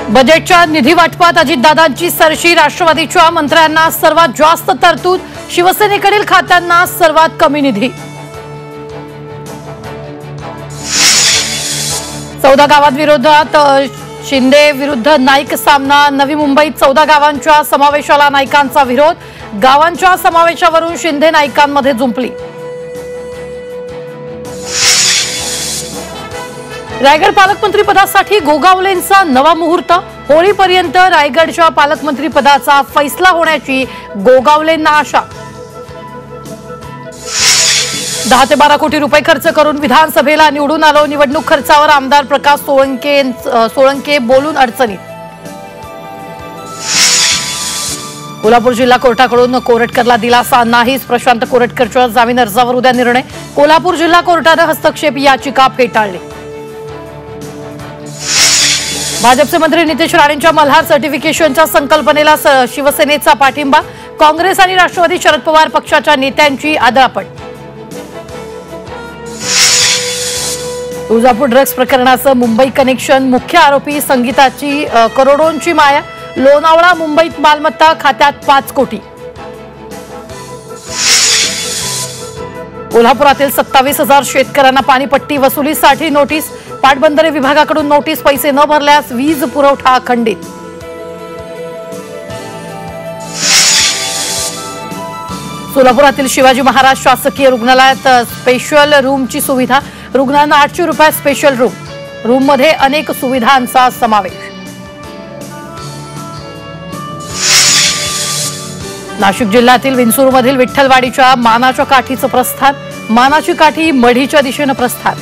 बजेटच्या निधी वाटपात अजितदादांची सरशी, राष्ट्रवादीच्या मंत्र्यांना सर्वात जास्त तरतूद, शिवसेनेकडील खात्यांना सर्वात कमी निधी। 14 गावांविरोधात शिंदे विरुद्ध नाईक सामना, नवी मुंबईत 14 गावांच्या समावेशाला नाईकांचा विरोध, गावांच्या समावेशावरून शिंदे नाईकांमध्ये जुंपली। रायगड पालकमंत्री पदासाठी गोगावलेंचा नवा मुहूर्त, होळीपर्यंत रायगडच्या पालकमंत्री पदाचा फैसला होण्याची गोगावलेंना आशा। 10 ते 12 कोटी रुपये खर्च करून विधानसभेला निवडून आलो, निवडणूक खर्चावर आमदार प्रकाश सोळंके बोलून अडचणीत। कोल्हापूर जिल्हा कोर्टाकडून कोरटकरला दिलासा नाहीच, प्रशांत कोरटकरच्या जामीन अर्जावर उद्या निर्णय, कोल्हापूर जिल्हा कोर्टाने हस्तक्षेप याचिका फेटाळली। भाजपचे मंत्री नितेश राणेंच्या मल्हार सर्टिफिकेशनच्या संकल्पनेला शिवसेनेचा पाठिंबा, काँग्रेस आणि राष्ट्रवादी शरद पवार पक्षाच्या नेत्यांची आदळापड। तुळजापूर ड्रग्ज प्रकरणाचं मुंबई कनेक्शन, मुख्य आरोपी संगीताची करोडोंची माया, लोणावळा मुंबईत मालमत्ता, खात्यात 5 कोटी। कोल्हापुरातील 27,000 शेतकऱ्यांना पाणीपट्टी वसुलीसाठी नोटीस, पाटबंधारे विभागाकडून नोटीस, पैसे न भरल्यास वीज पुरवठा खंडित। सोलापुरातील शिवाजी महाराज शासकीय रुग्णालयात स्पेशल रूमची सुविधा, रुग्णांना 800 रुपयात स्पेशल रूम मध्ये अनेक सुविधांचा समावेश। नाशिक जिल्ह्यातील विंचूरमधील विठ्ठलवाडीच्या मानाच्या काठीचं प्रस्थान, मानाची काठी मढीच्या दिशेनं प्रस्थान।